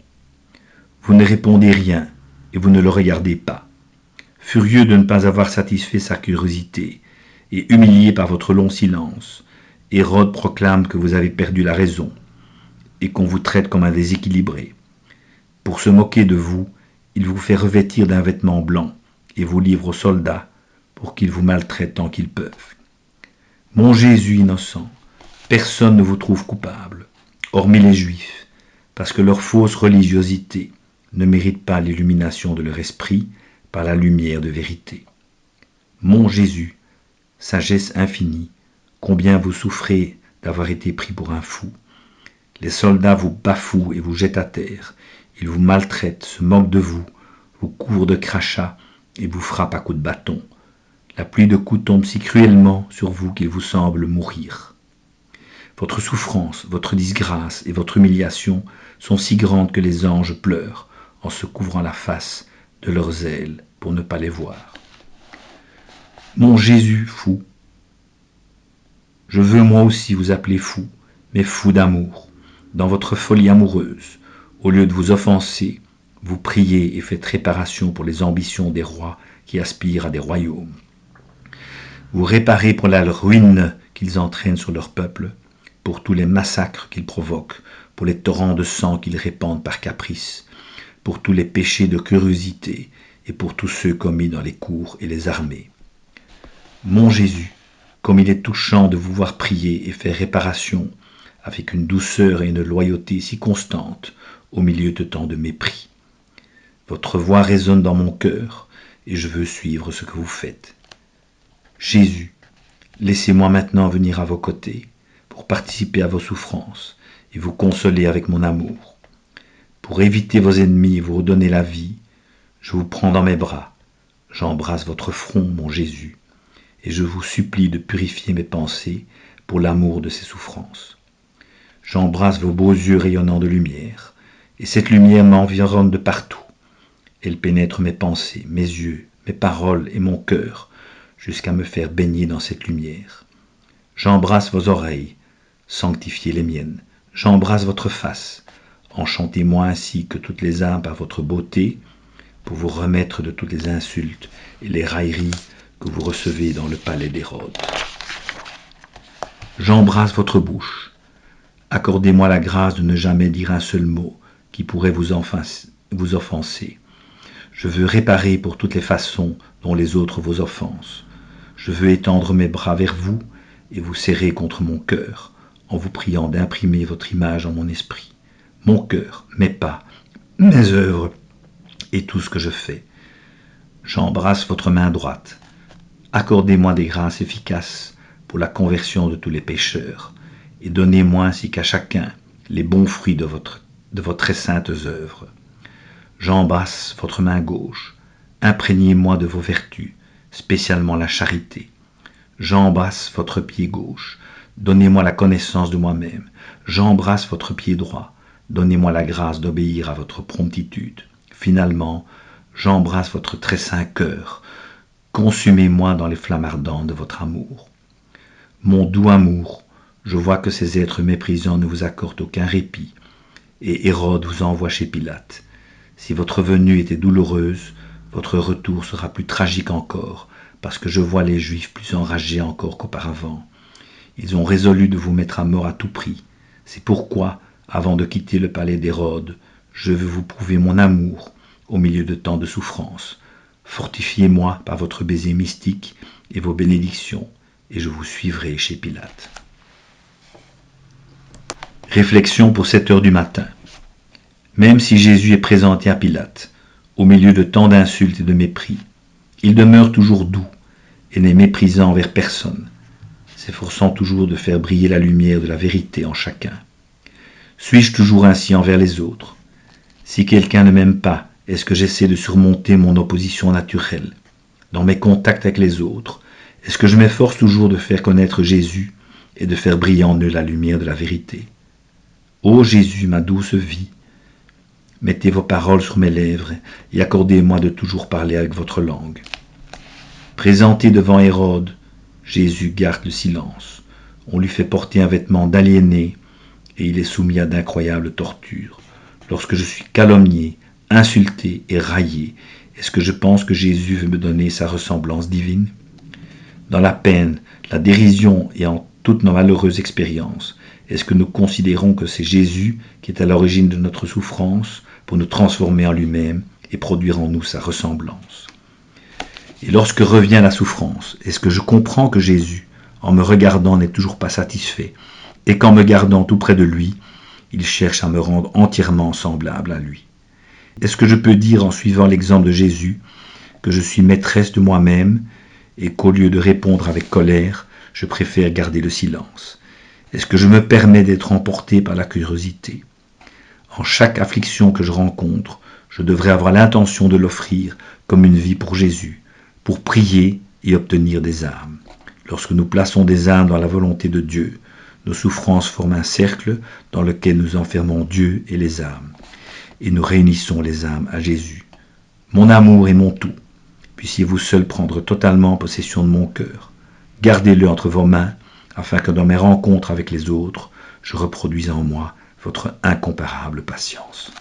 Vous ne répondez rien et vous ne le regardez pas. Furieux de ne pas avoir satisfait sa curiosité et humilié par votre long silence, Hérode proclame que vous avez perdu la raison et qu'on vous traite comme un déséquilibré. Pour se moquer de vous, il vous fait revêtir d'un vêtement blanc et vous livre aux soldats pour qu'ils vous maltraitent tant qu'ils peuvent. Mon Jésus innocent, personne ne vous trouve coupable, hormis les Juifs, parce que leur fausse religiosité ne mérite pas l'illumination de leur esprit par la lumière de vérité. Mon Jésus, sagesse infinie, combien vous souffrez d'avoir été pris pour un fou. Les soldats vous bafouent et vous jettent à terre. Ils vous maltraitent, se moquent de vous, vous couvrent de crachats et vous frappent à coups de bâton. La pluie de coups tombe si cruellement sur vous qu'il vous semble mourir. Votre souffrance, votre disgrâce et votre humiliation sont si grandes que les anges pleurent en se couvrant la face de leurs ailes pour ne pas les voir. Mon Jésus fou, je veux moi aussi vous appeler fou, mais fou d'amour. Dans votre folie amoureuse, au lieu de vous offenser, vous priez et faites réparation pour les ambitions des rois qui aspirent à des royaumes. Vous réparez pour la ruine qu'ils entraînent sur leur peuple, pour tous les massacres qu'ils provoquent, pour les torrents de sang qu'ils répandent par caprice, pour tous les péchés de curiosité et pour tous ceux commis dans les cours et les armées. Mon Jésus, comme il est touchant de vous voir prier et faire réparation avec une douceur et une loyauté si constantes au milieu de tant de mépris. Votre voix résonne dans mon cœur et je veux suivre ce que vous faites. Jésus, laissez-moi maintenant venir à vos côtés pour participer à vos souffrances et vous consoler avec mon amour. Pour éviter vos ennemis et vous redonner la vie, je vous prends dans mes bras, j'embrasse votre front, mon Jésus, et je vous supplie de purifier mes pensées pour l'amour de ces souffrances. J'embrasse vos beaux yeux rayonnants de lumière, et cette lumière m'environne de partout. Elle pénètre mes pensées, mes yeux, mes paroles et mon cœur, jusqu'à me faire baigner dans cette lumière. J'embrasse vos oreilles, sanctifiez les miennes. J'embrasse votre face, enchantez-moi ainsi que toutes les âmes par votre beauté, pour vous remettre de toutes les insultes et les railleries que vous recevez dans le palais d'Hérode. J'embrasse votre bouche. Accordez-moi la grâce de ne jamais dire un seul mot qui pourrait vous offenser. Je veux réparer pour toutes les façons dont les autres vous offensent. Je veux étendre mes bras vers vous et vous serrer contre mon cœur, en vous priant d'imprimer votre image en mon esprit. Mon cœur, mes pas, mes œuvres et tout ce que je fais. J'embrasse votre main droite. Accordez-moi des grâces efficaces pour la conversion de tous les pécheurs, et donnez-moi ainsi qu'à chacun les bons fruits de vos très saintes œuvres. J'embrasse votre main gauche. Imprégnez-moi de vos vertus, spécialement la charité. J'embrasse votre pied gauche. Donnez-moi la connaissance de moi-même. J'embrasse votre pied droit. Donnez-moi la grâce d'obéir à votre promptitude. Finalement, j'embrasse votre très saint cœur. Consumez-moi dans les flammes ardentes de votre amour. Mon doux amour, je vois que ces êtres méprisants ne vous accordent aucun répit, et Hérode vous envoie chez Pilate. Si votre venue était douloureuse, votre retour sera plus tragique encore, parce que je vois les Juifs plus enragés encore qu'auparavant. Ils ont résolu de vous mettre à mort à tout prix. C'est pourquoi, avant de quitter le palais d'Hérode, je veux vous prouver mon amour au milieu de tant de souffrances. Fortifiez-moi par votre baiser mystique et vos bénédictions, et je vous suivrai chez Pilate. Réflexion pour 7 heures du matin. Même si Jésus est présenté à Pilate, au milieu de tant d'insultes et de mépris, il demeure toujours doux et n'est méprisant envers personne, s'efforçant toujours de faire briller la lumière de la vérité en chacun. Suis-je toujours ainsi envers les autres? Si quelqu'un ne m'aime pas, est-ce que j'essaie de surmonter mon opposition naturelle? Dans mes contacts avec les autres, est-ce que je m'efforce toujours de faire connaître Jésus et de faire briller en eux la lumière de la vérité? Ô Jésus, ma douce vie, mettez vos paroles sur mes lèvres et accordez-moi de toujours parler avec votre langue. Présenté devant Hérode, Jésus garde le silence. On lui fait porter un vêtement d'aliéné et il est soumis à d'incroyables tortures. Lorsque je suis calomnié, insulté et raillé, est-ce que je pense que Jésus veut me donner sa ressemblance divine? Dans la peine, la dérision et en toutes nos malheureuses expériences, est-ce que nous considérons que c'est Jésus qui est à l'origine de notre souffrance pour nous transformer en lui-même et produire en nous sa ressemblance? Et lorsque revient la souffrance, est-ce que je comprends que Jésus, en me regardant, n'est toujours pas satisfait et qu'en me gardant tout près de lui, il cherche à me rendre entièrement semblable à lui? Est-ce que je peux dire en suivant l'exemple de Jésus que je suis maîtresse de moi-même et qu'au lieu de répondre avec colère, je préfère garder le silence? Est-ce que je me permets d'être emporté par la curiosité? En chaque affliction que je rencontre, je devrais avoir l'intention de l'offrir comme une vie pour Jésus, pour prier et obtenir des âmes. Lorsque nous plaçons des âmes dans la volonté de Dieu, nos souffrances forment un cercle dans lequel nous enfermons Dieu et les âmes, et nous réunissons les âmes à Jésus. Mon amour est mon tout. Puissiez-vous seul prendre totalement possession de mon cœur. Gardez-le entre vos mains, afin que dans mes rencontres avec les autres, je reproduise en moi votre incomparable patience.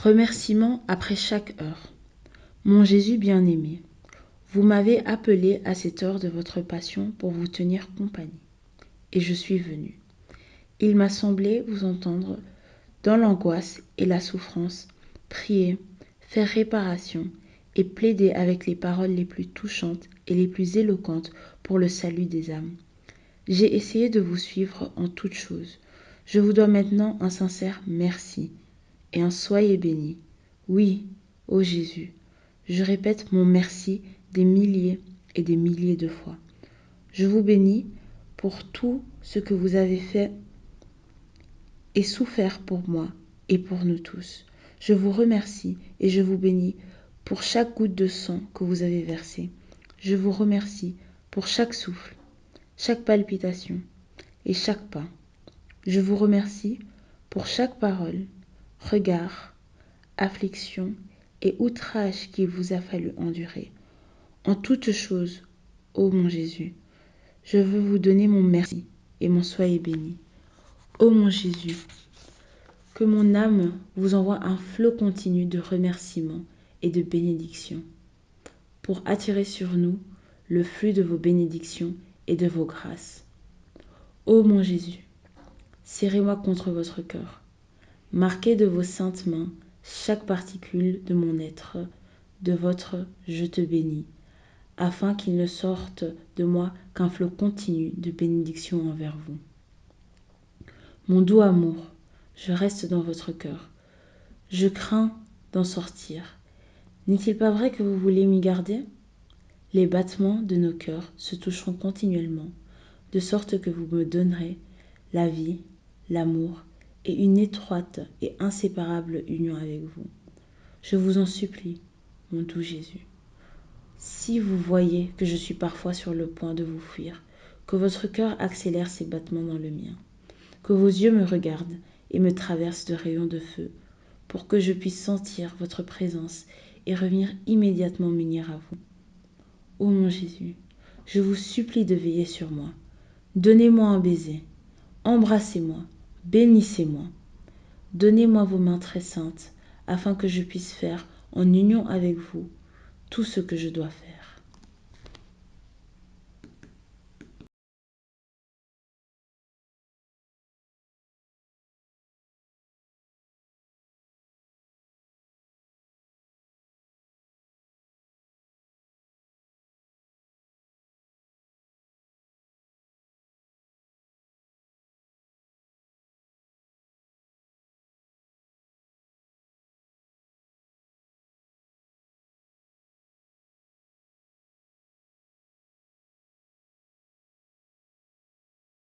Remerciements après chaque heure. Mon Jésus bien-aimé, vous m'avez appelé à cette heure de votre passion pour vous tenir compagnie. Et je suis venu. Il m'a semblé vous entendre dans l'angoisse et la souffrance, prier, faire réparation et plaider avec les paroles les plus touchantes et les plus éloquentes pour le salut des âmes. J'ai essayé de vous suivre en toutes choses. Je vous dois maintenant un sincère merci et un soyez béni. Oui, ô Jésus, je répète mon merci des milliers et des milliers de fois. Je vous bénis pour tout ce que vous avez fait et souffert pour moi et pour nous tous. Je vous remercie et je vous bénis pour chaque goutte de sang que vous avez versé. Je vous remercie pour chaque souffle, chaque palpitation et chaque pas. Je vous remercie pour chaque parole, regard, affliction et outrage qu'il vous a fallu endurer. En toutes choses, ô mon Jésus, je veux vous donner mon merci et mon soyez béni. Ô mon Jésus, que mon âme vous envoie un flot continu de remerciements et de bénédictions pour attirer sur nous le flux de vos bénédictions et de vos grâces. Ô mon Jésus, serrez-moi contre votre cœur. Marquez de vos saintes mains chaque particule de mon être, de votre « je te bénis », afin qu'il ne sorte de moi qu'un flot continu de bénédictions envers vous. Mon doux amour, je reste dans votre cœur. Je crains d'en sortir. N'est-il pas vrai que vous voulez m'y garder ? Les battements de nos cœurs se toucheront continuellement, de sorte que vous me donnerez la vie, l'amour et une étroite et inséparable union avec vous. Je vous en supplie, mon doux Jésus. Si vous voyez que je suis parfois sur le point de vous fuir, que votre cœur accélère ses battements dans le mien, que vos yeux me regardent et me traversent de rayons de feu, pour que je puisse sentir votre présence et revenir immédiatement m'unir à vous. Ô mon Jésus, je vous supplie de veiller sur moi. Donnez-moi un baiser, embrassez-moi, bénissez-moi. Donnez-moi vos mains très saintes, afin que je puisse faire, en union avec vous, tout ce que je dois faire.